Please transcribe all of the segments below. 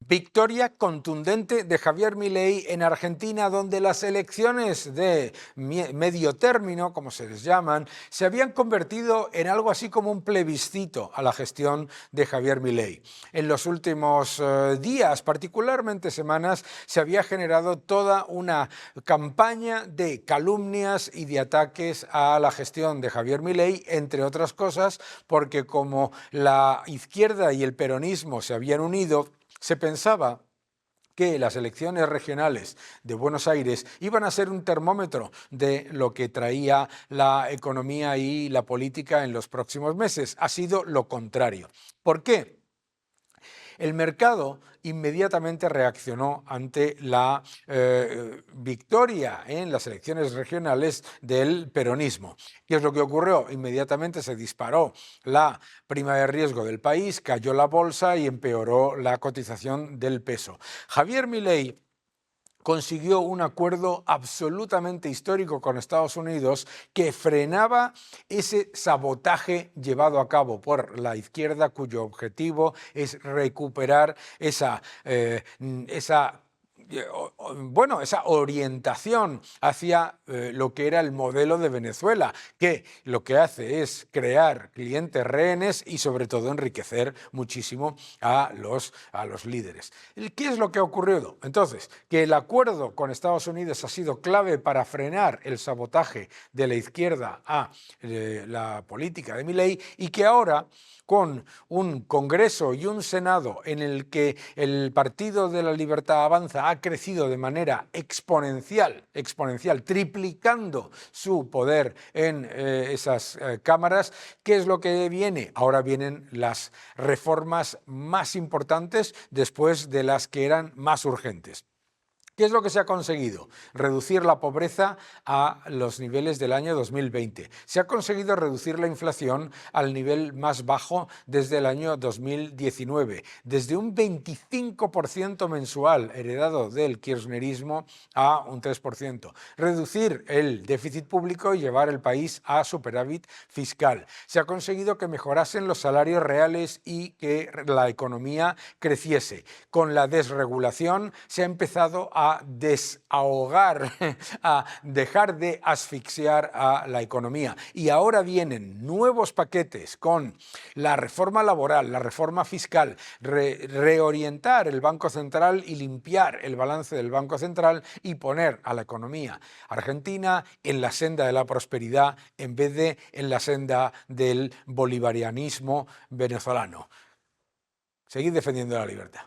Victoria contundente de Javier Milei en Argentina, donde las elecciones de medio término, como se les llaman, se habían convertido en algo así como un plebiscito a la gestión de Javier Milei. En los últimos días, particularmente semanas, se había generado toda una campaña de calumnias y de ataques a la gestión de Javier Milei, entre otras cosas, porque como la izquierda y el peronismo se habían unido, se pensaba que las elecciones regionales de Buenos Aires iban a ser un termómetro de lo que traía la economía y la política en los próximos meses. Ha sido lo contrario. ¿Por qué? El mercado inmediatamente reaccionó ante la victoria en las elecciones regionales del peronismo. ¿Qué es lo que ocurrió? Inmediatamente se disparó la prima de riesgo del país, cayó la bolsa y empeoró la cotización del peso. Javier Milei consiguió un acuerdo absolutamente histórico con Estados Unidos que frenaba ese sabotaje llevado a cabo por la izquierda, cuyo objetivo es recuperar esa orientación hacia lo que era el modelo de Venezuela, que lo que hace es crear clientes rehenes y sobre todo enriquecer muchísimo a los líderes. ¿Qué es lo que ha ocurrido? Entonces, que el acuerdo con Estados Unidos ha sido clave para frenar el sabotaje de la izquierda a la política de Milei y que ahora, con un Congreso y un Senado en el que el Partido de la Libertad Avanza ha crecido de manera exponencial, triplicando su poder en esas cámaras, ¿qué es lo que viene? Ahora vienen las reformas más importantes después de las que eran más urgentes. ¿Qué es lo que se ha conseguido? Reducir la pobreza a los niveles del año 2020. Se ha conseguido reducir la inflación al nivel más bajo desde el año 2019, desde un 25% mensual heredado del kirchnerismo a un 3%. Reducir el déficit público y llevar el país a superávit fiscal. Se ha conseguido que mejorasen los salarios reales y que la economía creciese. Con la desregulación se ha empezado a desahogar, a dejar de asfixiar a la economía. Y ahora vienen nuevos paquetes con la reforma laboral, la reforma fiscal, reorientar el Banco Central y limpiar el balance del Banco Central y poner a la economía argentina en la senda de la prosperidad en vez de en la senda del bolivarianismo venezolano. Seguid defendiendo la libertad.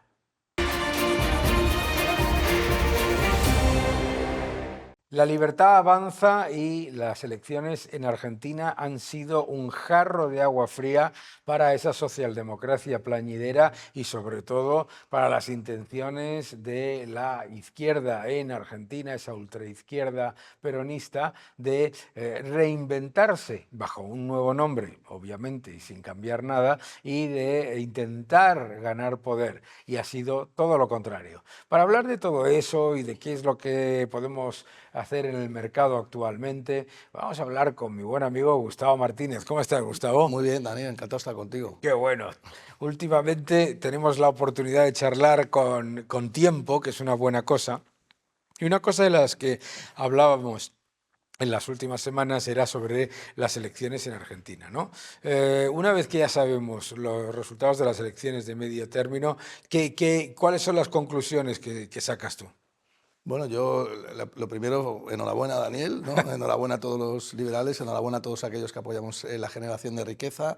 La libertad avanza y las elecciones en Argentina han sido un jarro de agua fría para esa socialdemocracia plañidera y sobre todo para las intenciones de la izquierda en Argentina, esa ultraizquierda peronista, de reinventarse bajo un nuevo nombre, obviamente, y sin cambiar nada, y de intentar ganar poder. Y ha sido todo lo contrario. Para hablar de todo eso y de qué es lo que podemos hacer en el mercado actualmente, vamos a hablar con mi buen amigo Gustavo Martínez. ¿Cómo estás, Gustavo? Muy bien, Daniel, encantado de estar contigo. Qué bueno. Últimamente tenemos la oportunidad de charlar con tiempo, que es una buena cosa. Y una cosa de las que hablábamos en las últimas semanas era sobre las elecciones en Argentina, ¿no? Una vez que ya sabemos los resultados de las elecciones de medio término, ¿cuáles son las conclusiones que sacas tú? Bueno, yo lo primero, enhorabuena, Daniel, ¿no? Enhorabuena a todos los liberales, enhorabuena a todos aquellos que apoyamos la generación de riqueza.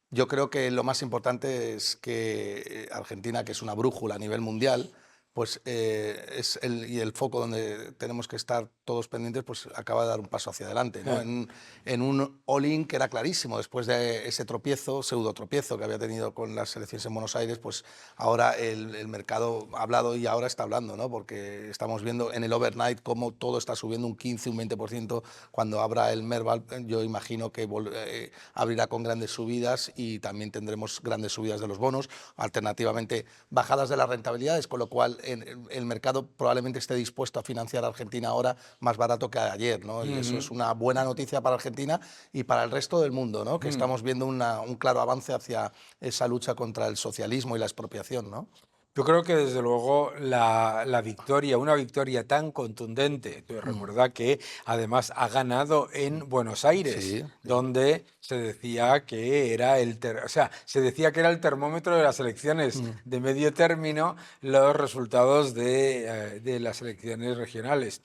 Yo creo que lo más importante es que Argentina, que es una brújula a nivel mundial, pues es el foco donde tenemos que estar todos pendientes, pues acaba de dar un paso hacia adelante, ¿no? En un all-in que era clarísimo, después de ese tropiezo, pseudo tropiezo que había tenido con las elecciones en Buenos Aires, pues ahora el mercado ha hablado y ahora está hablando, ¿no? Porque estamos viendo en el overnight cómo todo está subiendo un 15, un 20%, cuando abra el Merval yo imagino que abrirá con grandes subidas y también tendremos grandes subidas de los bonos, alternativamente bajadas de las rentabilidades, con lo cual el mercado probablemente esté dispuesto a financiar a Argentina ahora más barato que ayer, ¿no? Y eso es una buena noticia para Argentina y para el resto del mundo, ¿no? Que estamos viendo un claro avance hacia esa lucha contra el socialismo y la expropiación, ¿no? Yo creo que desde luego la victoria, una victoria tan contundente, recuerda que además ha ganado en Buenos Aires, Sí, sí. donde se decía que era o sea, se decía que era el termómetro de las elecciones Mm. de medio término, los resultados de las elecciones regionales.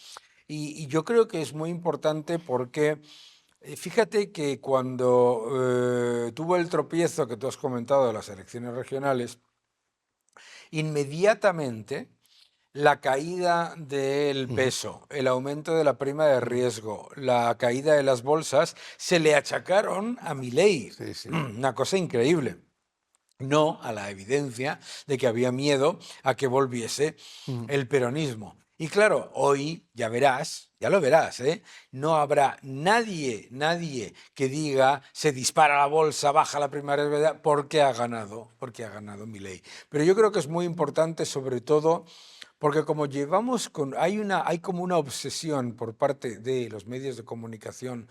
Y yo creo que es muy importante porque fíjate que cuando tuvo el tropiezo que tú has comentado de las elecciones regionales, inmediatamente la caída del Ujú. peso, el aumento de la prima de Mm. riesgo, la caída de las bolsas, se le achacaron a Milei. Sí, sí. Una cosa increíble. No a la evidencia de que había miedo a que volviese Ujú. el peronismo. Y claro, hoy ya verás, ya lo verás, ¿eh? No habrá nadie que diga se dispara la bolsa, baja la prima de riesgo porque ha ganado Milei. Pero yo creo que es muy importante, sobre todo, porque como llevamos con, hay como una obsesión por parte de los medios de comunicación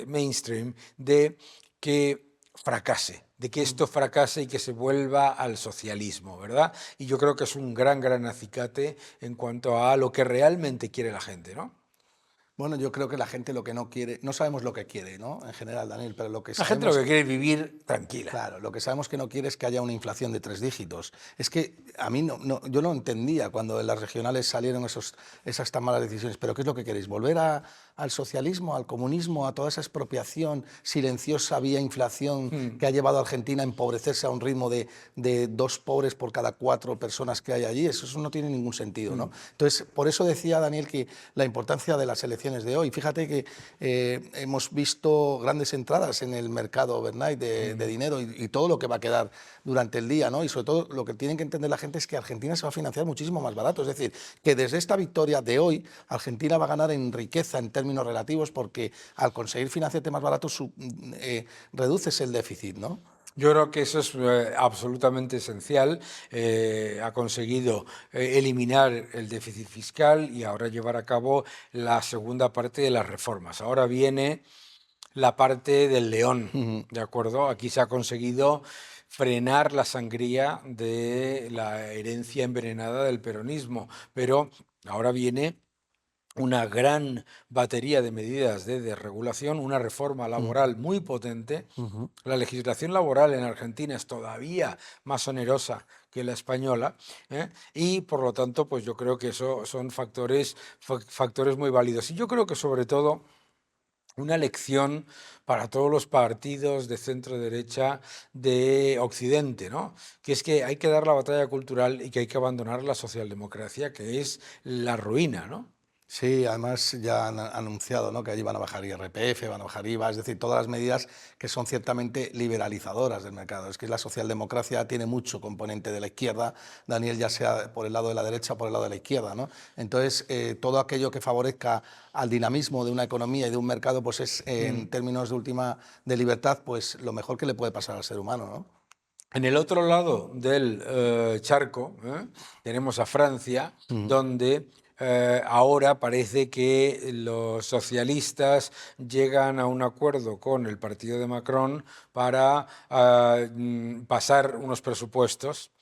mainstream de que fracase, de que Mm. esto fracase y que se vuelva al socialismo, ¿verdad? Y yo creo que es un gran acicate en cuanto a lo que realmente quiere la gente, ¿no? Bueno, yo creo que la gente lo que no quiere, no sabemos lo que quiere, ¿no? En general, Daniel, pero lo que La gente lo sabemos, que quiere es vivir tranquila. claro, lo que sabemos que no quiere es que haya una inflación de 3 dígitos. Es que a mí yo no entendía cuando en las regionales salieron esas tan malas decisiones. Pero ¿qué es lo que queréis? ¿Volver al socialismo, al comunismo, a toda esa expropiación silenciosa vía inflación Mm. que ha llevado a Argentina a empobrecerse a un ritmo de 2 pobres por cada 4 personas que hay allí? Eso no tiene ningún sentido, ¿no? Mm. Entonces, por eso decía Daniel que la importancia de las elecciones de hoy. Fíjate que hemos visto grandes entradas en el mercado overnight de Mm. dinero y todo lo que va a quedar durante el día, ¿no? Y sobre todo lo que tienen que entender la gente es que Argentina se va a financiar muchísimo más barato. Es decir, que desde esta victoria de hoy, Argentina va a ganar en riqueza en términos relativos porque al conseguir financiarte más barato reduces el déficit, ¿no? Yo creo que eso es absolutamente esencial. Ha conseguido eliminar el déficit fiscal y ahora llevar a cabo la segunda parte de las reformas. Ahora viene la parte del león, Ujú. ¿de acuerdo? Aquí se ha conseguido frenar la sangría de la herencia envenenada del peronismo, pero ahora viene una gran batería de medidas de desregulación, una reforma Ujú. laboral muy potente. Ujú. La legislación laboral en Argentina es todavía más onerosa que la española, ¿eh? Y por lo tanto, pues yo creo que eso son factores muy válidos. Y yo creo que sobre todo una lección para todos los partidos de centro derecha de Occidente, ¿no? Que es que hay que dar la batalla cultural y que hay que abandonar la socialdemocracia, que es la ruina, ¿no? Sí, además ya han anunciado, ¿no?, que allí van a bajar IRPF, van a bajar IVA, es decir, todas las medidas que son ciertamente liberalizadoras del mercado. Es que la socialdemocracia tiene mucho componente de la izquierda, Daniel, ya sea por el lado de la derecha o por el lado de la izquierda, ¿no? Entonces, todo aquello que favorezca al dinamismo de una economía y de un mercado, pues es, en Mm. términos de libertad, pues lo mejor que le puede pasar al ser humano, ¿no? En el otro lado del charco tenemos a Francia, Ujú. donde ahora parece que los socialistas llegan a un acuerdo con el partido de Macron para pasar unos presupuestos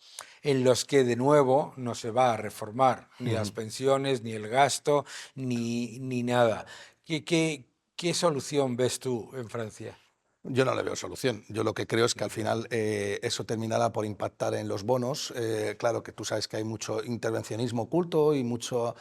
en los que de nuevo no se va a reformar ni las Ujú. pensiones, ni el gasto, ni nada. ¿Qué solución ves tú en Francia? Yo no le veo solución. Yo lo que creo es que al final eso terminará por impactar en los bonos. Claro que tú sabes que hay mucho intervencionismo oculto y mucha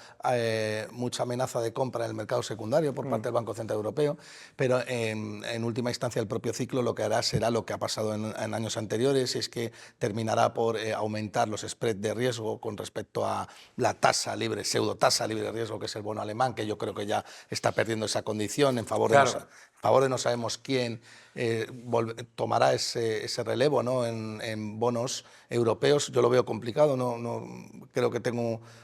amenaza de compra en el mercado secundario por parte Mm. del Banco Central Europeo, pero en última instancia el propio ciclo lo que hará será lo que ha pasado en años anteriores, es que terminará por aumentar los spreads de riesgo con respecto a la tasa libre, pseudo tasa libre de riesgo, que es el bono alemán, que yo creo que ya está perdiendo esa condición en favor de Claro. no sabemos quién tomará ese relevo, ¿no?, en bonos europeos. Yo lo veo complicado, creo que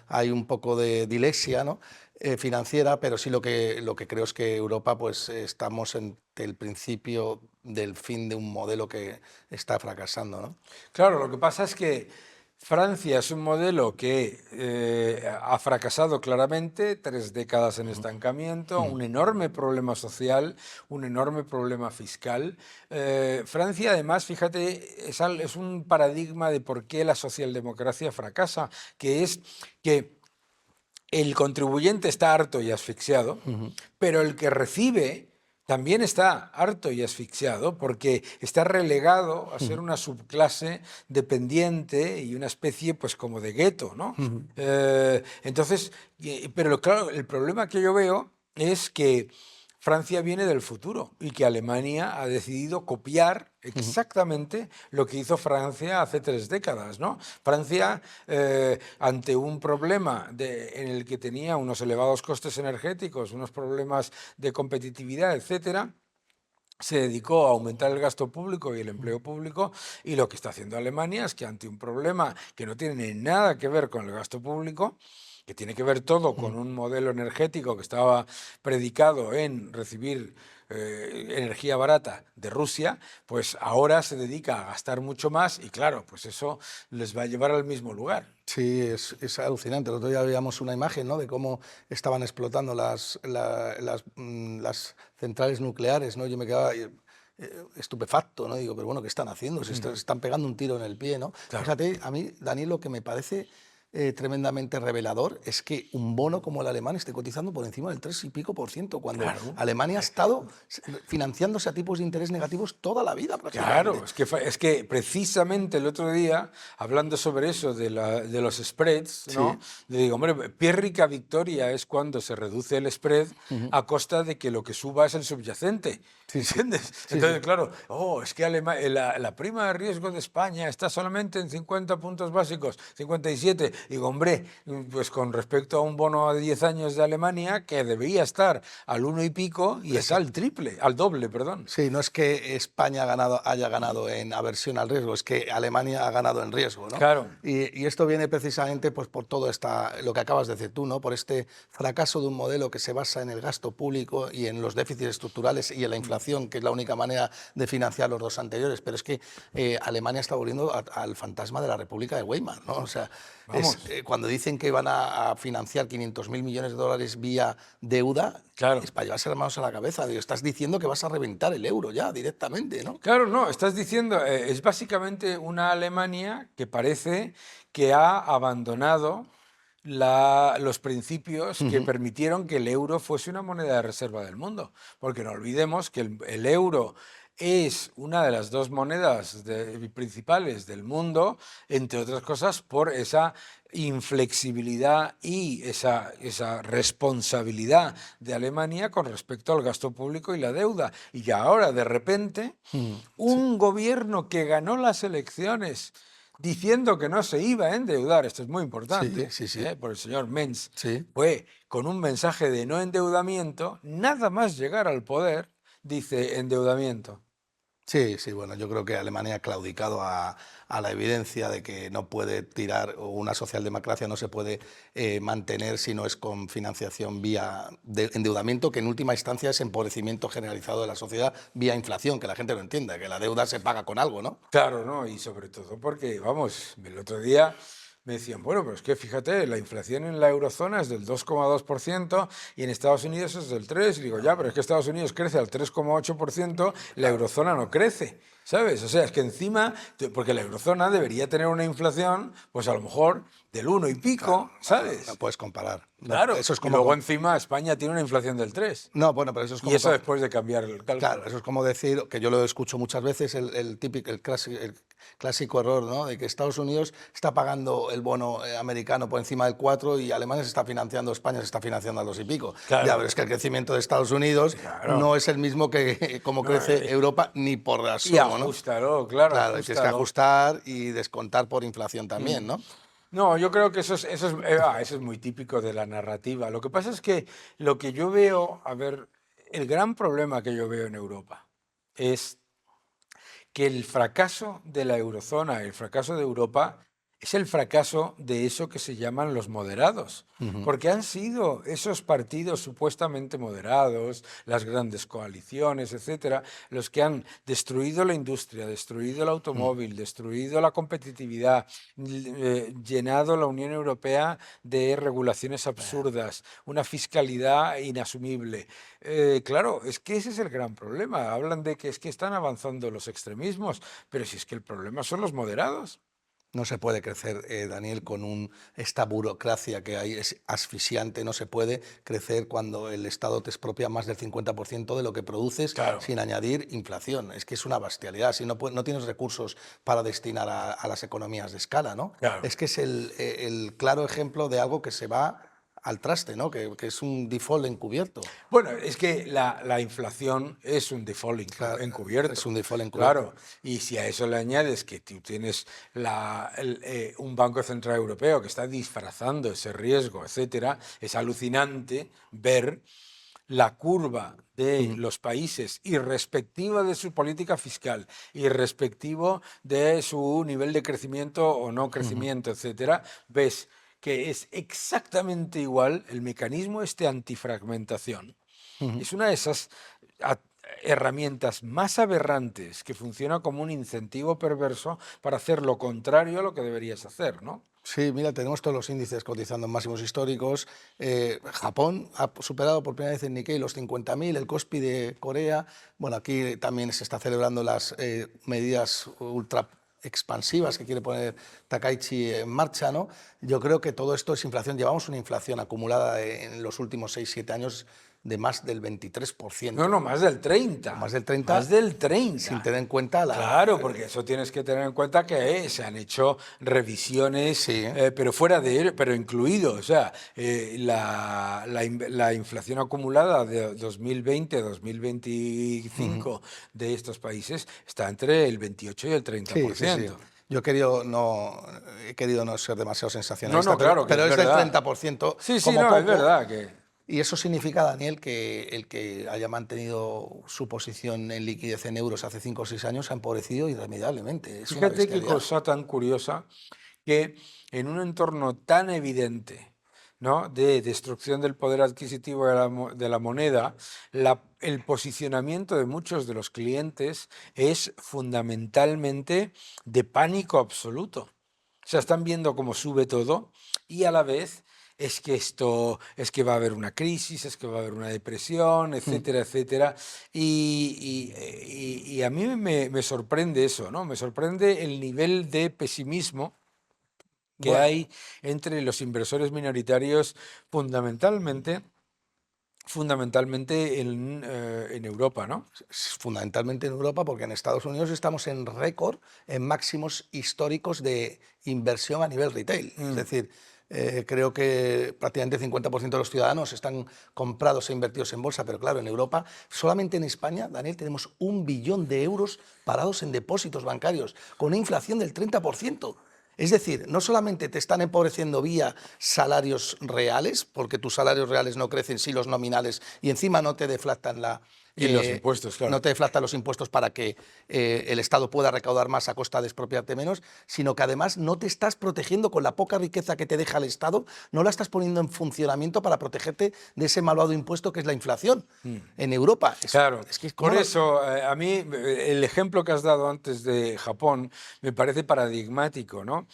hay un poco de dilexia, ¿no?, financiera, pero sí lo que creo es que Europa, pues estamos ante el principio del fin de un modelo que está fracasando, ¿no? Claro, lo que pasa es que Francia es un modelo que ha fracasado claramente, 3 décadas en estancamiento, un enorme problema social, un enorme problema fiscal. Francia, además, fíjate, es un paradigma de por qué la socialdemocracia fracasa, que es que el contribuyente está harto y asfixiado, pero el que recibe también está harto y asfixiado porque está relegado a ser una subclase dependiente y una especie pues como de gueto, ¿no? Entonces, pero claro, el problema que yo veo es que Francia viene del futuro y que Alemania ha decidido copiar exactamente lo que hizo Francia hace 3 décadas, ¿no? Francia, ante un problema en el que tenía unos elevados costes energéticos, unos problemas de competitividad, etcétera, se dedicó a aumentar el gasto público y el empleo público, y lo que está haciendo Alemania es que ante un problema que no tiene nada que ver con el gasto público, que tiene que ver todo con un modelo energético que estaba predicado en recibir energía barata de Rusia, pues ahora se dedica a gastar mucho más y claro, pues eso les va a llevar al mismo lugar. Sí, es alucinante. El otro día veíamos una imagen, ¿no?, de cómo estaban explotando las centrales nucleares, ¿no? Yo me quedaba estupefacto, ¿no? Digo, pero bueno, ¿qué están haciendo? Se están pegando un tiro en el pie, ¿no? Claro. Fíjate, a mí, Daniel, lo que me parece tremendamente revelador es que un bono como el alemán esté cotizando por encima del 3 y pico por ciento, cuando Claro. Alemania ha estado financiándose a tipos de interés negativos toda la vida prácticamente. Claro, es que precisamente el otro día, hablando sobre eso de los spreads, ¿no? Sí. Le digo, hombre, pírrica victoria es cuando se reduce el spread a costa de que lo que suba es el subyacente. Sí, sí. ¿Entiendes? Sí, Entonces, sí. claro, es que la prima de riesgo de España está solamente en 50 puntos básicos, 57. Digo, hombre, pues con respecto a un bono de 10 años de Alemania, que debería estar al 1 y pico, y está al triple, al doble, perdón. Sí, no es que España haya ganado en aversión al riesgo, es que Alemania ha ganado en riesgo, ¿no? Claro. Y esto viene precisamente pues, por todo lo que acabas de decir tú, ¿no? Por este fracaso de un modelo que se basa en el gasto público y en los déficits estructurales y en la inflación, que es la única manera de financiar los dos anteriores. Pero es que Alemania está volviendo al fantasma de la República de Weimar, ¿no? O sea, Vamos. cuando dicen que van a financiar 500.000 millones de dólares vía deuda, Claro. es para llevarse las manos a la cabeza. Digo, estás diciendo que vas a reventar el euro ya directamente, ¿no? Claro, no, estás diciendo, es básicamente una Alemania que parece que ha abandonado los principios que permitieron que el euro fuese una moneda de reserva del mundo. Porque no olvidemos que el euro es una de las dos monedas principales del mundo, entre otras cosas, por esa inflexibilidad y esa responsabilidad de Alemania con respecto al gasto público y la deuda. Y ahora, de repente, un gobierno que ganó las elecciones diciendo que no se iba a endeudar, esto es muy importante, Sí, sí, sí. por el señor Menz, Sí. fue con un mensaje de no endeudamiento, nada más llegar al poder, dice endeudamiento. Sí, sí, bueno, yo creo que Alemania ha claudicado a la evidencia de que no puede tirar, o una socialdemocracia no se puede mantener si no es con financiación vía endeudamiento, que en última instancia es empobrecimiento generalizado de la sociedad vía inflación, que la gente lo entienda, que la deuda se paga con algo, ¿no? Claro, ¿no? Y sobre todo porque, vamos, el otro día me decían, bueno, pero es que fíjate, la inflación en la eurozona es del 2,2% y en Estados Unidos es del 3%. Y digo, ya, pero es que Estados Unidos crece al 3,8%, la eurozona no crece, ¿sabes? O sea, es que encima, porque la eurozona debería tener una inflación, pues a lo mejor del 1 y pico, ¿sabes? No puedes comparar. No, Claro, eso es y como luego encima España tiene una inflación del 3%. No, bueno, pero eso es como... Y eso después de cambiar el cálculo. Claro, eso es como decir, que yo lo escucho muchas veces, el clásico error, ¿no?, de que Estados Unidos está pagando el bono americano por encima del 4 y Alemania se está financiando, España se está financiando al 2 y pico. Claro. Ya, pero es que el crecimiento de Estados Unidos Claro. no es el mismo que como crece Europa ni por Y asomo, ¿no? ajustalo, claro. Claro, tienes que ajustalo. ajustar y descontar por inflación también, ¿no? No, yo creo que eso es muy típico de la narrativa. Lo que pasa es que lo que yo veo, a ver, el gran problema que yo veo en Europa es que el fracaso de la eurozona, el fracaso de Europa, es el fracaso de eso que se llaman los moderados, porque han sido esos partidos supuestamente moderados, las grandes coaliciones, etcétera, los que han destruido la industria, destruido el automóvil, destruido la competitividad, llenado la Unión Europea de regulaciones absurdas, una fiscalidad inasumible. Claro, es que ese es el gran problema. Hablan de que es que están avanzando los extremismos, pero si es que el problema son los moderados. No se puede crecer, Daniel, con esta burocracia que hay, es asfixiante. No se puede crecer cuando el Estado te expropia más del 50% de lo que produces Claro. sin añadir inflación. Es que es una bestialidad. Si no tienes recursos para destinar a las economías de escala, ¿no? Claro. Es que es el claro ejemplo de algo que se va al traste, ¿no? Que es un default encubierto. Bueno, es que la inflación es un default Claro, encubierto. es un default encubierto. Claro, y si a eso le añades que tú tienes un Banco Central Europeo que está disfrazando ese riesgo, etcétera, es alucinante ver la curva de los países, irrespectiva de su política fiscal, irrespectivo de su nivel de crecimiento o no crecimiento, etcétera, ves que es exactamente igual el mecanismo antifragmentación. Es una de esas a- herramientas más aberrantes que funciona como un incentivo perverso para hacer lo contrario a lo que deberías hacer, ¿no? Sí, mira, tenemos todos los índices cotizando en máximos históricos. Japón ha superado por primera vez en Nikkei los 50.000, el Kospi de Corea. Bueno, aquí también se está celebrando las medidas ultra expansivas que quiere poner Takaichi en marcha, ¿no? Yo creo que todo esto es inflación. Llevamos una inflación acumulada en los últimos 6-7 años de más del 23%. No, más del 30. Más del 30. Más del 30. Sin tener en cuenta Claro, porque eso tienes que tener en cuenta que se han hecho revisiones, Sí. pero incluido, o sea, la inflación acumulada de 2020-2025 de estos países está entre el 28 y el 30%. Sí. Yo he querido no ser demasiado sensacionalista, No, claro, pero que es verdad. del 30%. Sí, como no, poco. es verdad que... Y eso significa, Daniel, que el que haya mantenido su posición en liquidez en euros hace 5 o 6 años ha empobrecido irremediablemente. Es una Fíjate qué bestialidad. cosa tan curiosa que en un entorno tan evidente, ¿no?, de destrucción del poder adquisitivo de la moneda, el posicionamiento de muchos de los clientes es fundamentalmente de pánico absoluto. O sea, están viendo cómo sube todo y a la vez es que es que va a haber una crisis, es que va a haber una depresión, etcétera, etcétera. Y a mí me sorprende eso, ¿no? Me sorprende el nivel de pesimismo que Bueno, hay entre los inversores minoritarios fundamentalmente en Europa, ¿no? fundamentalmente en Europa, porque en Estados Unidos estamos en récord, en máximos históricos de inversión a nivel retail. Es decir, creo que prácticamente el 50% de los ciudadanos están comprados e invertidos en bolsa, pero claro, en Europa, solamente en España, Daniel, tenemos 1 billón de euros parados en depósitos bancarios, con una inflación del 30%. Es decir, no solamente te están empobreciendo vía salarios reales, porque tus salarios reales no crecen, sí los nominales, y encima no te deflactan Y los impuestos, claro. no te deflactan los impuestos para que el Estado pueda recaudar más a costa de expropiarte menos, sino que además no te estás protegiendo con la poca riqueza que te deja el Estado, no la estás poniendo en funcionamiento para protegerte de ese malvado impuesto que es la inflación en Europa. Claro, Es que, por eso a mí el ejemplo que has dado antes de Japón me parece paradigmático, ¿no?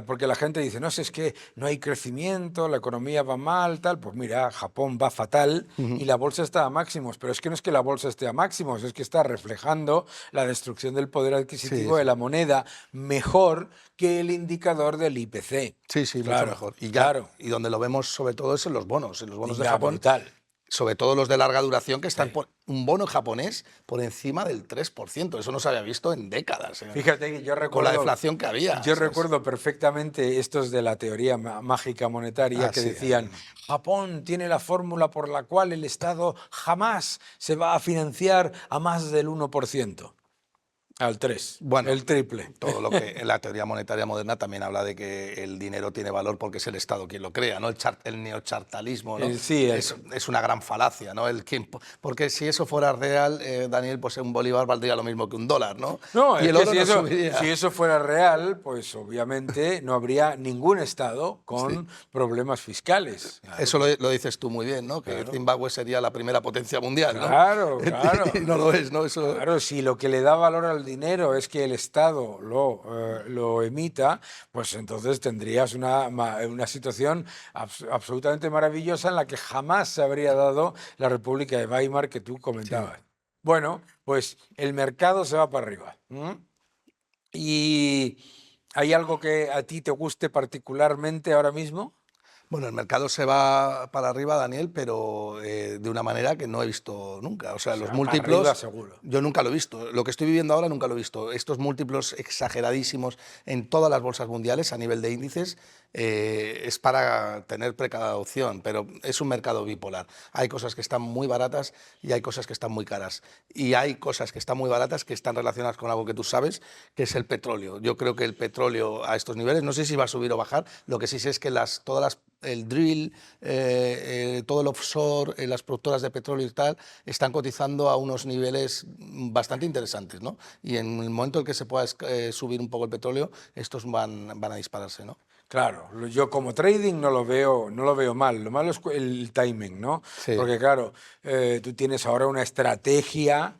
Porque la gente dice, no, si es que no hay crecimiento, la economía va mal, tal. Pues mira, Japón va fatal y la bolsa está a máximos, pero es que no es que la bolsa esté a máximos, es que está reflejando la destrucción del poder adquisitivo Sí, de la moneda mejor que el indicador del IPC. sí, mucho mejor. Claro, Y donde lo vemos sobre todo es en los bonos de ya, Japón, brutal. sobre todo los de larga duración, que están por un bono japonés por encima del 3%. Eso no se había visto en décadas. Fíjate que yo recuerdo... Con la deflación que había. Yo ¿sabes? recuerdo perfectamente estos de la teoría mágica monetaria que Sí, decían, Japón tiene la fórmula por la cual el Estado jamás se va a financiar a más del 1%. Al 3, Bueno, el triple. todo lo que en la teoría monetaria moderna también habla de que el dinero tiene valor porque es el Estado quien lo crea, ¿no? El neochartalismo, ¿no? Sí, Es una gran falacia, ¿no? Porque si eso fuera real, Daniel, pues un bolívar valdría lo mismo que un dólar, ¿no? no, Y es el que oro no si subiría. eso fuera real, pues obviamente no habría ningún Estado Sí. con problemas fiscales. Claro, Eso lo dices tú muy bien, ¿no? Que claro, Zimbabue sería la primera potencia mundial, ¿no? claro, claro. Y no lo es, ¿no? Eso, Claro, si lo que le da valor al dinero es que el Estado lo emita, pues entonces tendrías una situación absolutamente maravillosa en la que jamás se habría dado la República de Weimar que tú sí. comentabas. Bueno, pues el mercado se va para arriba. ¿Y hay algo que a ti te guste particularmente ahora mismo? Bueno, el mercado se va para arriba, Daniel, pero de una manera que no he visto nunca. O sea, Se los va para arriba múltiplos, seguro. yo nunca lo he visto. Lo que estoy viviendo ahora nunca lo he visto. Estos múltiplos exageradísimos en todas las bolsas mundiales a nivel de índices es para tener precaución, pero es un mercado bipolar. Hay cosas que están muy baratas y hay cosas que están muy caras. Y hay cosas que están muy baratas que están relacionadas con algo que tú sabes, que es el petróleo. Yo creo que el petróleo a estos niveles, no sé si va a subir o bajar, lo que sí sé es que el drill, todo el offshore, las productoras de petróleo y tal, están cotizando a unos niveles bastante interesantes, ¿no? Y en el momento en que se pueda subir un poco el petróleo, estos van a dispararse, ¿no? Claro, yo como trading no lo veo mal. Lo malo es el timing, ¿no? Sí, Porque claro, tú tienes ahora una estrategia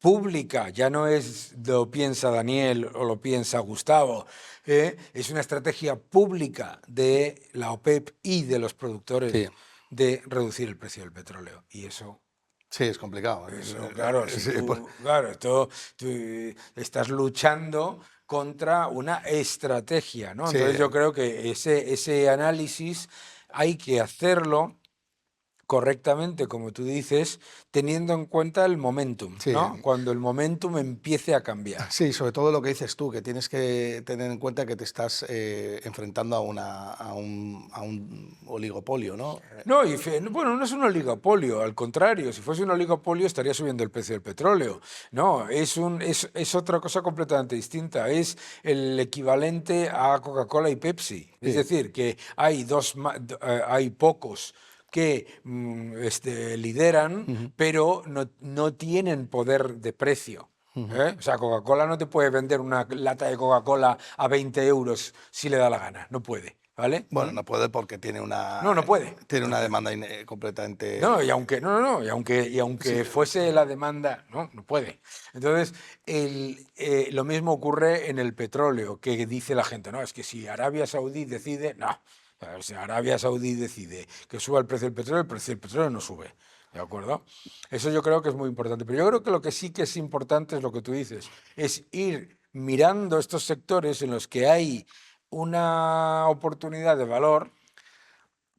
pública, ya no es lo piensa Daniel o lo piensa Gustavo, es una estrategia pública de la OPEP y de los sí, productores de reducir el precio del petróleo. Y sí, es complicado. eso, claro, si Sí, tú, claro, tú estás luchando contra una estrategia, ¿no? sí, Entonces yo creo que ese análisis hay que hacerlo correctamente, como tú dices, teniendo en cuenta el momentum, sí. ¿no? Cuando el momentum empiece a cambiar. Sí, sobre todo lo que dices tú, que tienes que tener en cuenta que te estás enfrentando a un oligopolio, ¿no? No, bueno, no es un oligopolio, al contrario, si fuese un oligopolio estaría subiendo el precio del petróleo. No, es otra cosa completamente distinta, es el equivalente a Coca-Cola y Pepsi. Es Sí, decir, que hay pocos que lideran, ujú, pero no tienen poder de precio. ujú. ¿Eh? O sea, Coca-Cola no te puede vender una lata de Coca-Cola a 20 euros si le da la gana, no puede, ¿vale? Bueno, no puede porque tiene No, no puede. tiene una Entonces, demanda completamente... no, y aunque, no, no, no, y Sí, aunque fuese la demanda, no, no puede. Entonces, lo mismo ocurre en el petróleo, que dice la gente, no, es que si Arabia Saudí decide, no, a ver, si Arabia Saudí decide que suba el precio del petróleo no sube, ¿de acuerdo? Eso yo creo que es muy importante. Pero yo creo que lo que sí que es importante es lo que tú dices, es ir mirando estos sectores en los que hay una oportunidad de valor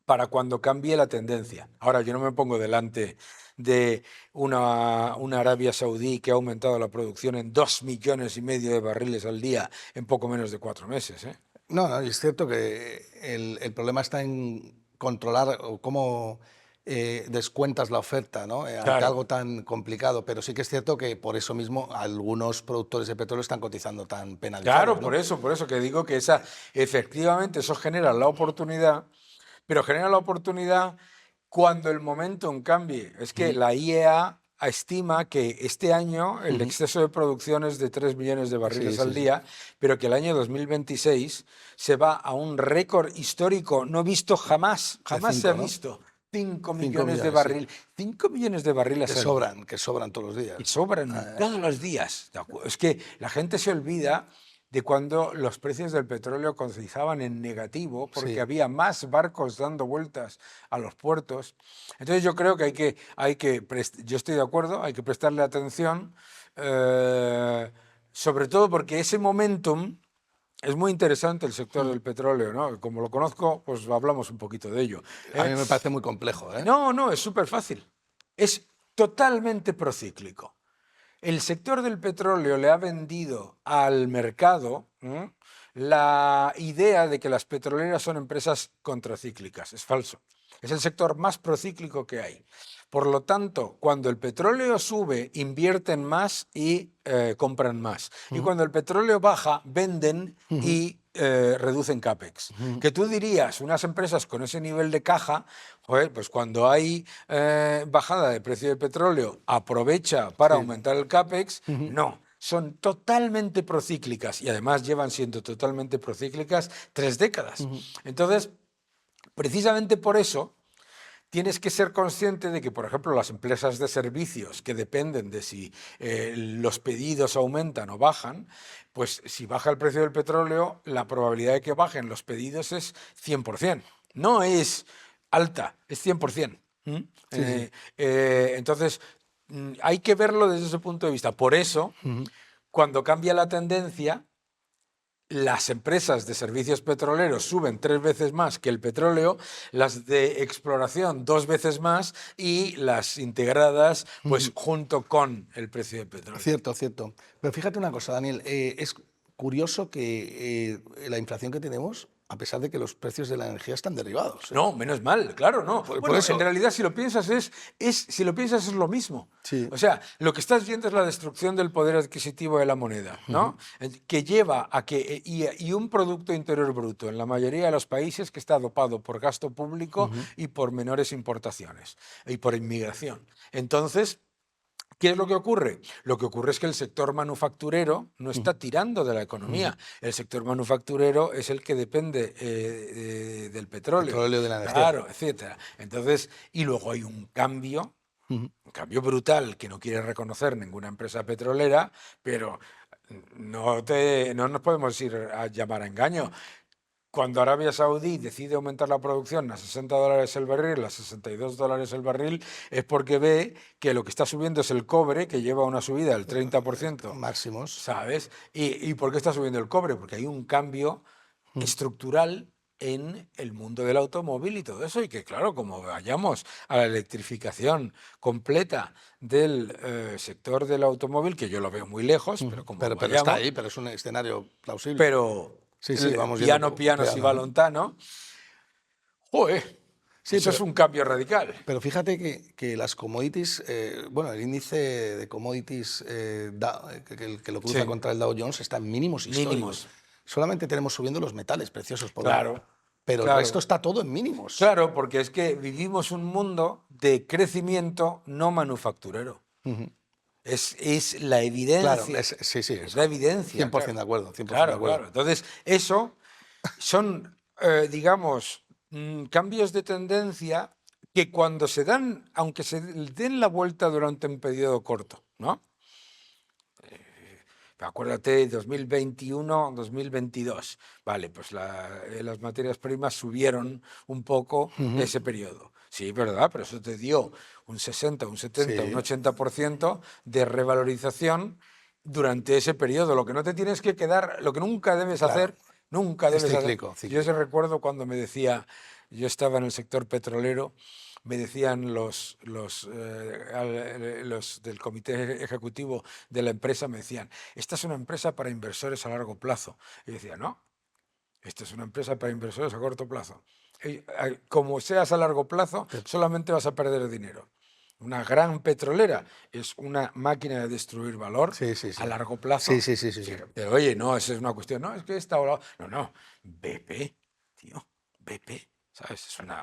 para cuando cambie la tendencia. Ahora, yo no me pongo delante de una Arabia Saudí que ha aumentado la producción en 2,5 millones de barriles al día en poco menos de 4 meses, ¿eh? no, no, y es cierto que el problema está en controlar o cómo descuentas la oferta, ¿no? Ante Claro, algo tan complicado, pero sí que es cierto que por eso mismo algunos productores de petróleo están cotizando tan penalizados, claro, ¿no? por eso que digo que efectivamente eso genera la oportunidad, pero genera la oportunidad cuando el momentum cambie. Es que Ujú, la IEA estima que este año el ujú. exceso de producción es de 3 millones de Sí, barriles sí, al sí. día, pero que el año 2026 se va a un récord histórico no visto jamás, De jamás se ha 5, ¿no? visto. 5 5 millones de millones, sí. barriles, 5 millones de barriles al día. Que sobran todos los Y días. sobran todos los días. Es que la gente se olvida de cuando los precios del petróleo cotizaban en negativo porque Sí. había más barcos dando vueltas a los puertos. Entonces yo creo que yo estoy de acuerdo, hay que prestarle atención, eh, sobre todo porque ese momentum es muy interesante el sector Mm. del petróleo, ¿no? Como lo conozco, pues hablamos un poquito de ello. A ¿Eh? mí me parece muy complejo, ¿eh? No, no, es súper fácil. Es totalmente procíclico. El sector del petróleo le ha vendido al mercado la idea de que las petroleras son empresas contracíclicas. Es falso. Es el sector más procíclico que hay. Por lo tanto, cuando el petróleo sube, invierten más y compran más. Y cuando el petróleo baja, venden y reducen CAPEX. Que tú dirías, unas empresas con ese nivel de caja, joder, pues cuando hay bajada de precio del petróleo, aprovecha para aumentar el CAPEX. No. Son totalmente procíclicas y además llevan siendo totalmente procíclicas 3 décadas. Entonces, precisamente por eso, tienes que ser consciente de que, por ejemplo, las empresas de servicios que dependen de si los pedidos aumentan o bajan, pues si baja el precio del petróleo, la probabilidad de que bajen los pedidos es 100%. No es alta, es 100%. Entonces, hay que verlo desde ese punto de vista. Por eso, cuando cambia la tendencia, las empresas de servicios petroleros suben 3 veces más que el petróleo, las de exploración 2 veces más y las integradas pues junto con el precio del petróleo. Cierto, cierto. Pero fíjate una cosa, Daniel, es curioso que la inflación que tenemos, a pesar de que los precios de la energía están derribados. No, menos mal, claro, no. Por eso, en realidad, si lo piensas, si lo piensas es lo mismo. Sí. O sea, lo que estás viendo es la destrucción del poder adquisitivo de la moneda, ¿no? Que lleva a que... Y un Producto Interior Bruto en la mayoría de los países que está dopado por gasto público y por menores importaciones y por inmigración. Entonces, ¿qué es lo que ocurre? Lo que ocurre es que el sector manufacturero no está tirando de la economía. El sector manufacturero es el que depende del petróleo. Petróleo, de la energía. Claro, etcétera. Entonces, y luego hay un cambio brutal que no quiere reconocer ninguna empresa petrolera, pero no nos podemos ir a llamar a engaño. Cuando Arabia Saudí decide aumentar la producción a $60 el barril, a $62 el barril, es porque ve que lo que está subiendo es el cobre, que lleva una subida del 30%. Máximos. ¿Sabes? ¿Y por qué está subiendo el cobre? Porque hay un cambio estructural en el mundo del automóvil y todo eso, y que claro, como vayamos a la electrificación completa del sector del automóvil, que yo lo veo muy lejos, pero como Pero vayamos, está ahí, pero es un escenario plausible. pero sí, sí, vamos piano si va lontano, joder, Sí, eso es un cambio radical. Pero fíjate que las commodities, bueno, el índice de commodities que lo cruza Sí. contra el Dow Jones está en mínimos históricos. Mínimos. Solamente tenemos subiendo los metales preciosos por Claro, ahora. Pero claro. el resto está todo en mínimos. Claro, porque es que vivimos un mundo de crecimiento no manufacturero. Es la evidencia. Claro, sí, Es la evidencia. 100% de acuerdo, 100% Claro, de acuerdo. claro. Entonces, eso son, digamos, cambios de tendencia que cuando se dan, aunque se den la vuelta durante un periodo corto, ¿no? Acuérdate, 2021, 2022. Vale, pues las materias primas subieron un poco ese periodo. Sí, verdad, pero eso te dio un 60, un 70, Sí. un 80% de revalorización durante ese periodo. Lo que no te tienes que quedar, lo que nunca debes hacer, nunca Es debes cíclico, hacer. cíclico. Yo recuerdo cuando me decía, yo estaba en el sector petrolero, me decían los del comité ejecutivo de la empresa, me decían, esta es una empresa para inversores a largo plazo. Y yo decía, no, esta es una empresa para inversores a corto plazo. Como seas a largo plazo, solamente vas a perder dinero. Una gran petrolera es una máquina de destruir valor Sí, sí, sí. a largo plazo. Sí. Pero oye, no, esa es una cuestión. No, es que esta o la... No, BP, tío, BP. ¿Sabes? Es una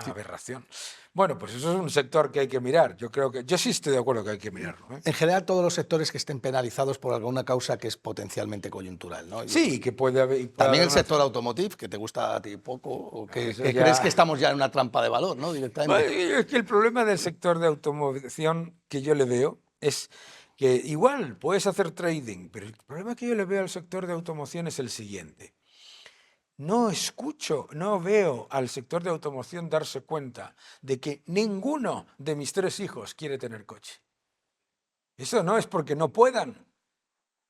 aberración. Bueno, pues eso es un sector que hay que mirar. Yo sí estoy de acuerdo que hay que mirarlo. ¿eh? En general, todos los sectores que estén penalizados por alguna causa que es potencialmente coyuntural, ¿no? Sí, que puede haber... También el sector automotive, que te gusta a ti poco, o que eso crees ya- que estamos ya en una trampa de valor, ¿no? Directamente. Bueno, es que el problema del sector de automoción que yo le veo es que igual puedes hacer trading, pero el problema que yo le veo al sector de automoción es el siguiente. No veo al sector de automoción darse cuenta de que ninguno de mis 3 hijos quiere tener coche. Eso no es porque no puedan,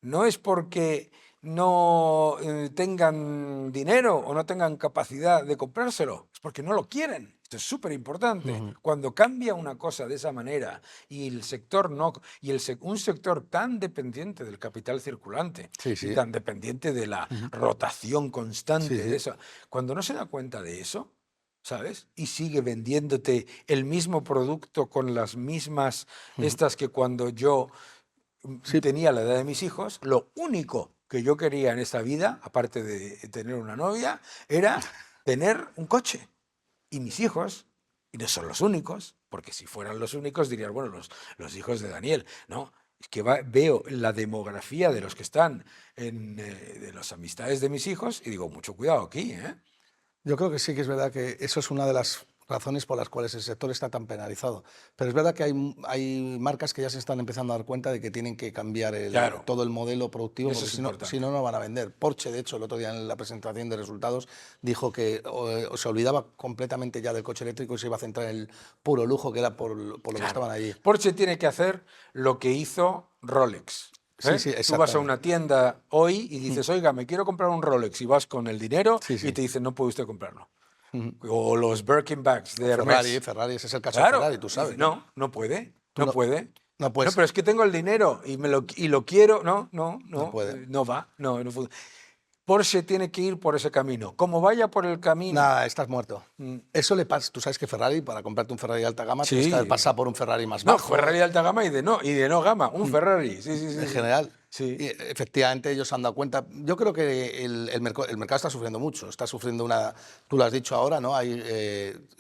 no es porque no tengan dinero o no tengan capacidad de comprárselo, es porque no lo quieren. Esto es súper importante. Cuando cambia una cosa de esa manera y el sector no, y un sector tan dependiente del capital circulante Sí, y sí. tan dependiente de la rotación constante Sí, sí. de eso, cuando no se da cuenta de eso, ¿sabes? Y sigue vendiéndote el mismo producto con las mismas, estas que cuando yo Sí, tenía la edad de mis hijos, lo único que yo quería en esta vida, aparte de tener una novia, era tener un coche. Y mis hijos, y no son los únicos, porque si fueran los únicos dirían, bueno, los hijos de Daniel, no. Es que veo la demografía de los que están de las amistades de mis hijos y digo, mucho cuidado aquí, ¿eh? yo creo que sí que es verdad que eso es una de las razones por las cuales el sector está tan penalizado. Pero es verdad que hay marcas que ya se están empezando a dar cuenta de que tienen que cambiar Claro, todo el modelo productivo, eso porque es si no, importante. no van a vender. Porsche, de hecho, el otro día en la presentación de resultados dijo que se olvidaba completamente ya del coche eléctrico y se iba a centrar en el puro lujo, que era por lo que Claro. estaban allí. Porsche tiene que hacer lo que hizo Rolex. Sí, sí, Tú vas a exactamente. una tienda hoy y dices, oiga, me quiero comprar un Rolex y vas con el dinero Sí, y sí. te dicen, no puede usted comprarlo. O los Birkin bags de Hermès. Ferrari, ese es el caso de Claro, Ferrari, tú dice, sabes, ¿no? no puede, Tú no puede. no No, puedes, pero es que tengo el dinero y lo quiero. no puede. No va, no funciona. Porsche tiene que ir por ese camino. Como vaya por el camino. Nada, estás muerto. Eso le pasa. Tú sabes que Ferrari, para comprarte un Ferrari de alta gama, tienes que haber Sí. pasado por un Ferrari más No, bajo. Ferrari de alta gama y de no gama. Un Ferrari. Sí, En general. Sí. Y efectivamente ellos se han dado cuenta. Yo creo que el mercado está sufriendo mucho. Está sufriendo tú lo has dicho ahora, ¿no? Hay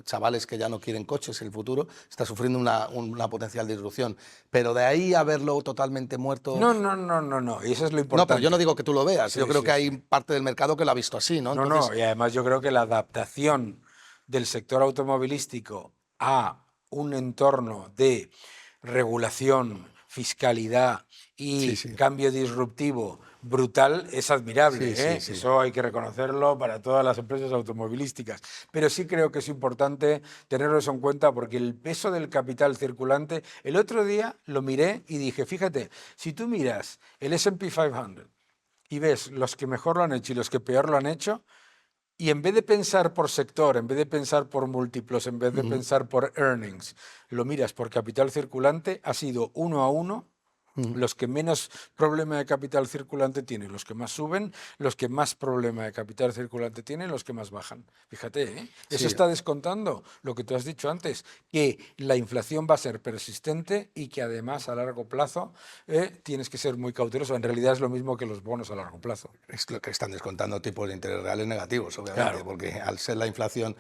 chavales que ya no quieren coches en el futuro. Está sufriendo una potencial disrupción. Pero de ahí a verlo totalmente muerto. No. Y eso es lo No, importante. pero yo no digo que tú lo veas. Sí, yo creo sí, que hay sí. parte del mercado que lo ha visto así, ¿no? No. Y además yo creo que la adaptación del sector automovilístico a un entorno de regulación, fiscalidad y Sí. cambio disruptivo brutal es admirable, Sí, ¿eh? sí. Eso hay que reconocerlo para todas las empresas automovilísticas. Pero sí creo que es importante tenerlo eso en cuenta porque el peso del capital circulante, el otro día lo miré y dije, fíjate, si tú miras el S&P 500 y ves los que mejor lo han hecho y los que peor lo han hecho, y en vez de pensar por sector, en vez de pensar por múltiplos, en vez de pensar por earnings, lo miras por capital circulante, ha sido 1-1. Los que menos problema de capital circulante tienen, los que más suben, los que más problema de capital circulante tienen, los que más bajan. Fíjate, ¿eh? Eso Sí. está descontando lo que tú has dicho antes, que la inflación va a ser persistente y que además a largo plazo tienes que ser muy cauteloso. En realidad es lo mismo que los bonos a largo plazo. Es lo que están descontando tipos de interés reales negativos, obviamente, Claro. porque al ser la inflación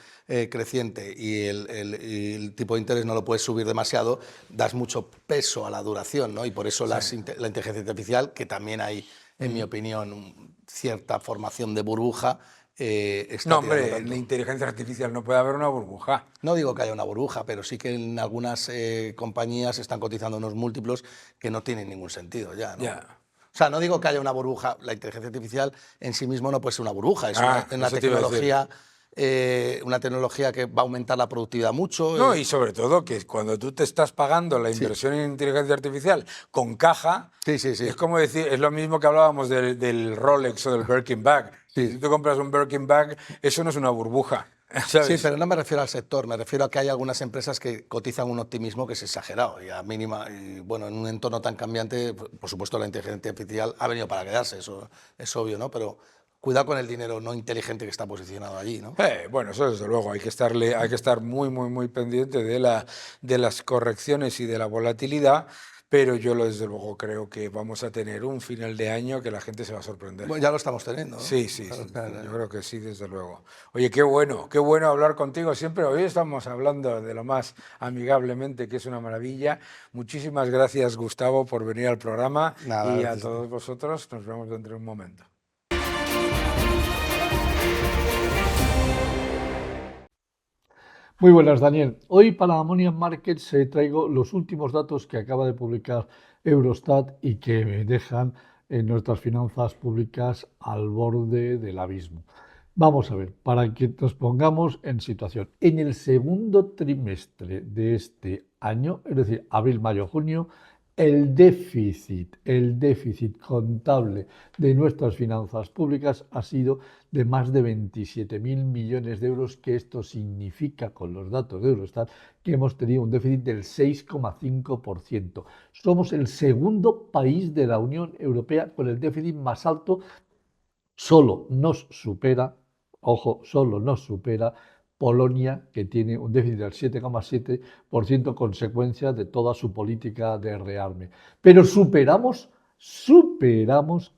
creciente y el tipo de interés no lo puedes subir demasiado, das mucho peso a la duración, ¿no? Y por eso la inteligencia artificial, que también hay, en mi opinión, cierta formación de burbuja, está No, tirando hombre, en tanto. la inteligencia artificial no puede haber una burbuja. No digo que haya una burbuja, pero sí que en algunas compañías están cotizando unos múltiplos que no tienen ningún sentido ya, ¿no? Ya. O sea, no digo que haya una burbuja, la inteligencia artificial en sí mismo no puede ser una burbuja, es una eso te iba a decir. una tecnología que va a aumentar la productividad mucho. No, y sobre todo que cuando tú te estás pagando la inversión en inteligencia artificial con caja, Sí. es como decir, es lo mismo que hablábamos del Rolex o del Birkin bag. Sí. Si tú te compras un Birkin bag, eso no es una burbuja, Sí, ¿sabes? pero no me refiero al sector, me refiero a que hay algunas empresas que cotizan un optimismo que es exagerado y a mínima, y bueno, en un entorno tan cambiante, por supuesto la inteligencia artificial ha venido para quedarse, eso es obvio, ¿no? Pero cuidado con el dinero no inteligente que está posicionado allí, ¿no? Bueno, eso desde luego, hay que estar muy pendiente de las correcciones y de la volatilidad, pero yo desde luego creo que vamos a tener un final de año que la gente se va a sorprender. Bueno, ya lo estamos teniendo, ¿no? Sí, yo creo que sí, desde luego. Oye, qué bueno hablar contigo siempre. Hoy estamos hablando de lo más amigablemente, que es una maravilla. Muchísimas gracias, Gustavo, por venir al programa. Nada, Y a gracias. todos vosotros nos vemos dentro de un momento. Muy buenas, Daniel. Hoy para Ammonium Markets traigo los últimos datos que acaba de publicar Eurostat y que dejan nuestras finanzas públicas al borde del abismo. Vamos a ver, para que nos pongamos en situación. En el segundo trimestre de este año, es decir, abril, mayo, junio, el déficit contable de nuestras finanzas públicas ha sido de más de 27.000 millones de euros, que esto significa, con los datos de Eurostat, que hemos tenido un déficit del 6,5%. Somos el segundo país de la Unión Europea con el déficit más alto. Solo nos supera, ojo, solo nos supera Polonia, que tiene un déficit del 7,7%, consecuencia de toda su política de rearme. Pero superamos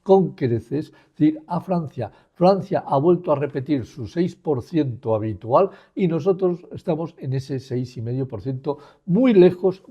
con creces, es decir, a Francia. Francia ha vuelto a repetir su 6% habitual y nosotros estamos en ese 6,5%, muy lejos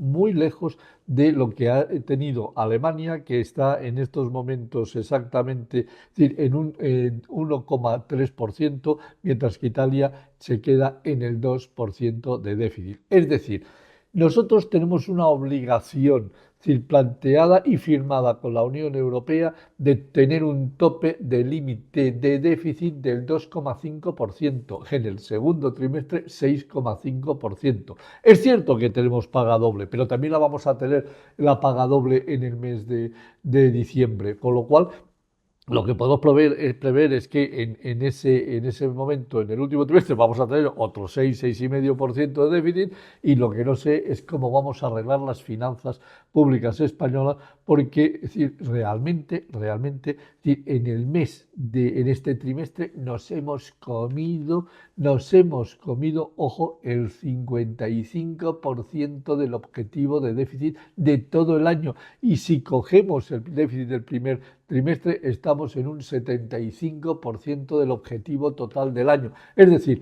de lo que ha tenido Alemania, que está en estos momentos exactamente, es decir, en un 1,3%, mientras que Italia se queda en el 2% de déficit. Es decir, nosotros tenemos una obligación, es decir, planteada y firmada con la Unión Europea, de tener un tope de límite de déficit del 2,5%, en el segundo trimestre 6,5%. Es cierto que tenemos paga doble, pero también la vamos a tener la paga doble en el mes de diciembre, con lo cual lo que podemos prever es que en ese momento, en el último trimestre, vamos a tener otro 6,5% de déficit, y lo que no sé es cómo vamos a arreglar las finanzas públicas españolas, porque es decir, realmente, es decir, en este trimestre nos hemos comido, ojo, el 55% del objetivo de déficit de todo el año. Y si cogemos el déficit del primer trimestre, estamos en un 75% del objetivo total del año. Es decir,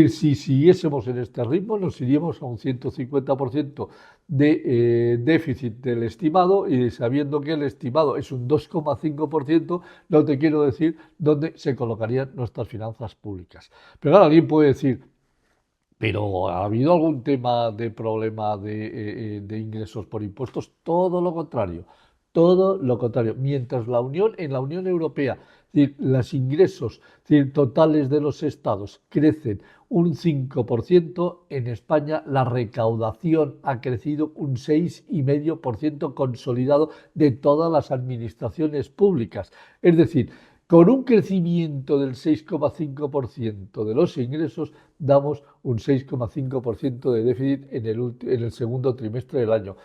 si siguiésemos en este ritmo, nos iríamos a un 150% de déficit del estimado, y sabiendo que el estimado es un 2,5%, no te quiero decir dónde se colocarían nuestras finanzas públicas. Pero claro, alguien puede decir, ¿pero ha habido algún tema de problema de ingresos por impuestos? Todo lo contrario, todo lo contrario. Mientras en la Unión Europea, es decir, los ingresos, es decir, totales de los estados crecen un 5%, en España la recaudación ha crecido un 6,5% consolidado de todas las administraciones públicas. Es decir, con un crecimiento del 6,5% de los ingresos, damos un 6,5% de déficit en el segundo trimestre del año.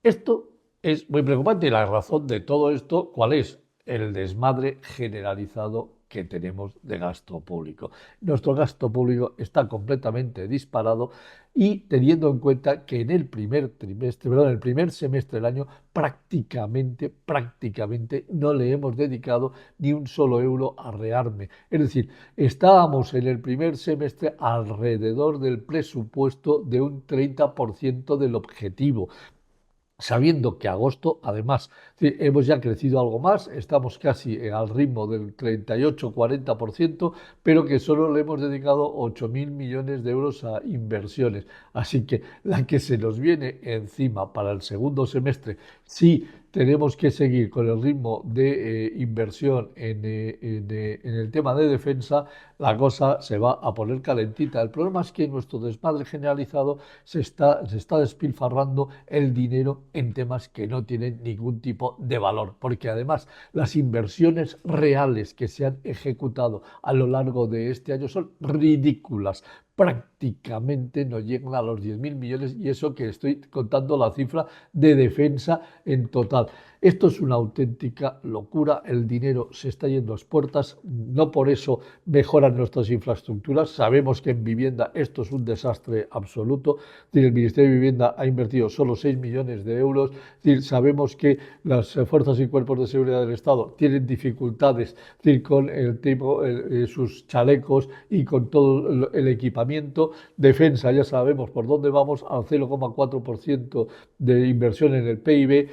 Esto es muy preocupante, y la razón de todo esto, ¿cuál es? El desmadre generalizado que tenemos de gasto público. Nuestro gasto público está completamente disparado, y teniendo en cuenta que en el primer semestre del año prácticamente no le hemos dedicado ni un solo euro a rearme. Es decir, estábamos en el primer semestre alrededor del presupuesto de un 30% del objetivo, sabiendo que agosto, además, hemos ya crecido algo más, estamos casi al ritmo del 38-40%, pero que solo le hemos dedicado 8.000 millones de euros a inversiones. Así que la que se nos viene encima para el segundo semestre, sí tenemos que seguir con el ritmo de inversión en el tema de defensa, la cosa se va a poner calentita. El problema es que nuestro desmadre generalizado se está despilfarrando el dinero en temas que no tienen ningún tipo de valor, porque además las inversiones reales que se han ejecutado a lo largo de este año son ridículas. Prácticamente no llegan a los 10.000 millones, y eso que estoy contando la cifra de defensa en total. Esto es una auténtica locura, el dinero se está yendo a las puertas, no por eso mejoran nuestras infraestructuras. Sabemos que en vivienda esto es un desastre absoluto, el Ministerio de Vivienda ha invertido solo 6 millones de euros, sabemos que las fuerzas y cuerpos de seguridad del Estado tienen dificultades con sus chalecos y con todo el equipamiento. Defensa, ya sabemos por dónde vamos, al 0,4% de inversión en el PIB,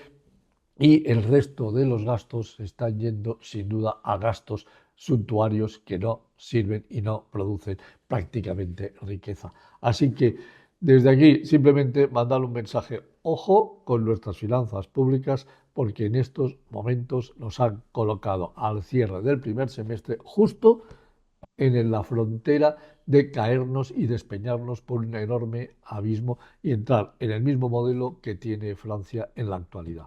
y el resto de los gastos se están yendo sin duda a gastos suntuarios que no sirven y no producen prácticamente riqueza. Así que desde aquí simplemente mandar un mensaje: ojo con nuestras finanzas públicas, porque en estos momentos nos han colocado al cierre del primer semestre justo en la frontera de caernos y despeñarnos por un enorme abismo y entrar en el mismo modelo que tiene Francia en la actualidad.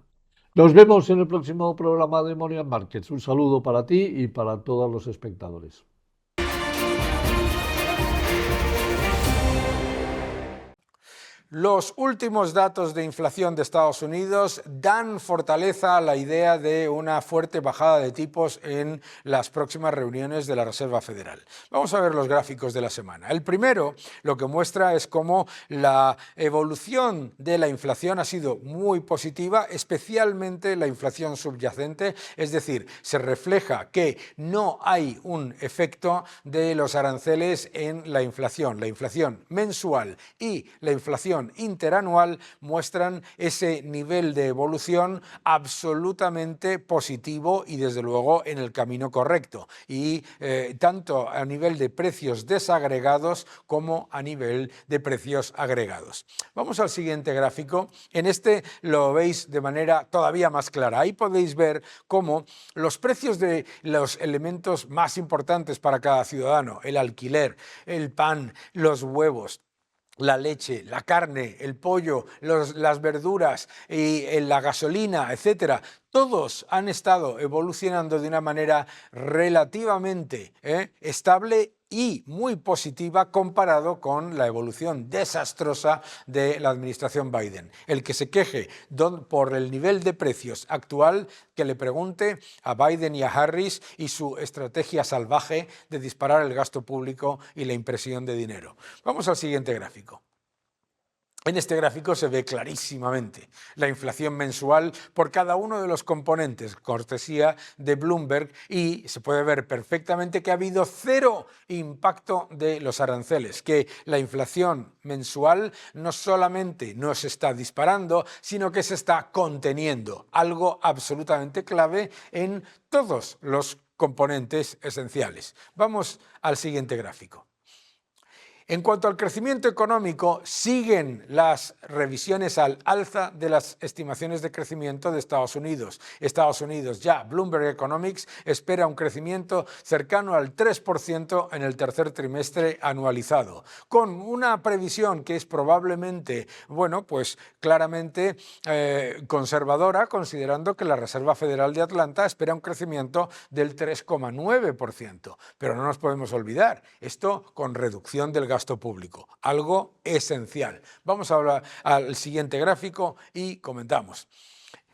Nos vemos en el próximo programa de Money and Markets. Un saludo para ti y para todos los espectadores. Los últimos datos de inflación de Estados Unidos dan fortaleza a la idea de una fuerte bajada de tipos en las próximas reuniones de la Reserva Federal. Vamos a ver los gráficos de la semana. El primero lo que muestra es cómo la evolución de la inflación ha sido muy positiva, especialmente la inflación subyacente, es decir, se refleja que no hay un efecto de los aranceles en la inflación. La inflación mensual y la inflación interanual muestran ese nivel de evolución absolutamente positivo y desde luego en el camino correcto, y tanto a nivel de precios desagregados como a nivel de precios agregados. Vamos al siguiente gráfico. En este lo veis de manera todavía más clara. Ahí podéis ver cómo los precios de los elementos más importantes para cada ciudadano, el alquiler, el pan, los huevos, la leche, la carne, el pollo, las verduras y la gasolina, etcétera, todos han estado evolucionando de una manera relativamente estable y muy positiva comparado con la evolución desastrosa de la administración Biden. El que se queje por el nivel de precios actual, que le pregunte a Biden y a Harris y su estrategia salvaje de disparar el gasto público y la impresión de dinero. Vamos al siguiente gráfico. En este gráfico se ve clarísimamente la inflación mensual por cada uno de los componentes, cortesía de Bloomberg, y se puede ver perfectamente que ha habido cero impacto de los aranceles, que la inflación mensual no solamente no se está disparando, sino que se está conteniendo, algo absolutamente clave en todos los componentes esenciales. Vamos al siguiente gráfico. En cuanto al crecimiento económico, siguen las revisiones al alza de las estimaciones de crecimiento de Estados Unidos. Estados Unidos ya, Bloomberg Economics, espera un crecimiento cercano al 3% en el tercer trimestre anualizado, con una previsión que es probablemente, bueno, pues claramente conservadora, considerando que la Reserva Federal de Atlanta espera un crecimiento del 3,9%. Pero no nos podemos olvidar, esto con reducción del gasto público, algo esencial. Vamos a hablar al siguiente gráfico y comentamos.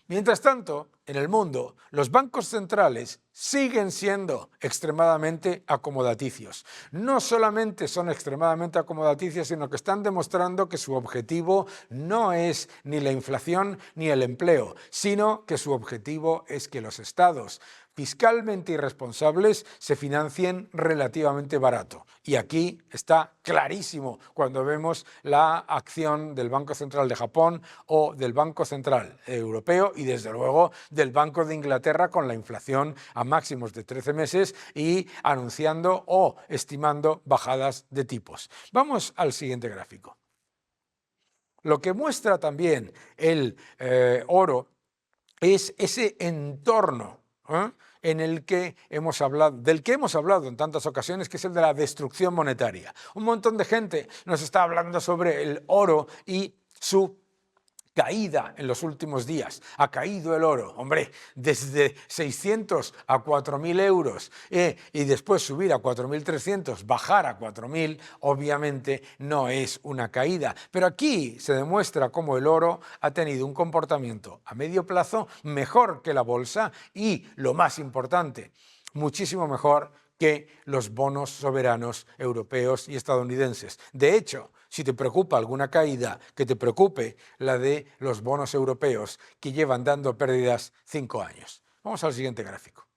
Mientras tanto, en el mundo, los bancos centrales siguen siendo extremadamente acomodaticios. No solamente son extremadamente acomodaticios, sino que están demostrando que su objetivo no es ni la inflación ni el empleo, sino que su objetivo es que los estados fiscalmente irresponsables se financien relativamente barato. Y aquí está clarísimo cuando vemos la acción del Banco Central de Japón o del Banco Central Europeo y desde luego del Banco de Inglaterra con la inflación a máximos de 13 meses y anunciando o estimando bajadas de tipos. Vamos al siguiente gráfico. Lo que muestra también el oro es ese entorno en el que hemos hablado, del que hemos hablado en tantas ocasiones, que es el de la destrucción monetaria. Un montón de gente nos está hablando sobre el oro y su caída en los últimos días. Ha caído el oro, hombre, desde 600 a 4.000 euros y después subir a 4.300, bajar a 4.000, obviamente no es una caída. Pero aquí se demuestra cómo el oro ha tenido un comportamiento a medio plazo mejor que la bolsa y, lo más importante, muchísimo mejor que los bonos soberanos europeos y estadounidenses. De hecho, si te preocupa alguna caída, que te preocupe la de los bonos europeos que llevan dando pérdidas 5 años. Vamos al siguiente gráfico.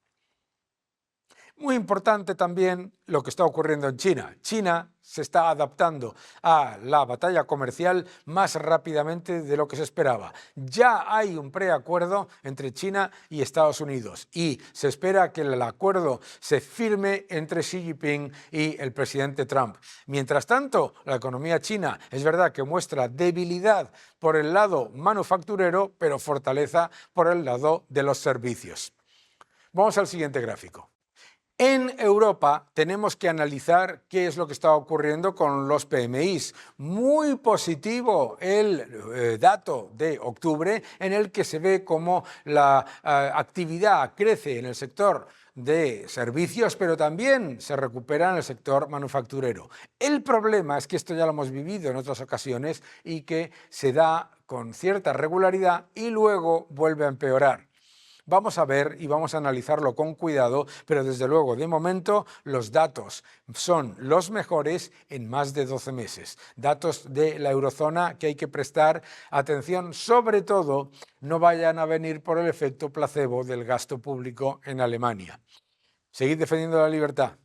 Muy importante también lo que está ocurriendo en China. China se está adaptando a la batalla comercial más rápidamente de lo que se esperaba. Ya hay un preacuerdo entre China y Estados Unidos y se espera que el acuerdo se firme entre Xi Jinping y el presidente Trump. Mientras tanto, la economía china es verdad que muestra debilidad por el lado manufacturero, pero fortaleza por el lado de los servicios. Vamos al siguiente gráfico. En Europa tenemos que analizar qué es lo que está ocurriendo con los PMIs. Muy positivo el dato de octubre, en el que se ve cómo la actividad crece en el sector de servicios, pero también se recupera en el sector manufacturero. El problema es que esto ya lo hemos vivido en otras ocasiones y que se da con cierta regularidad y luego vuelve a empeorar. Vamos a ver y vamos a analizarlo con cuidado, pero desde luego, de momento, los datos son los mejores en más de 12 meses. Datos de la eurozona que hay que prestar atención, sobre todo, no vayan a venir por el efecto placebo del gasto público en Alemania. Seguid defendiendo la libertad.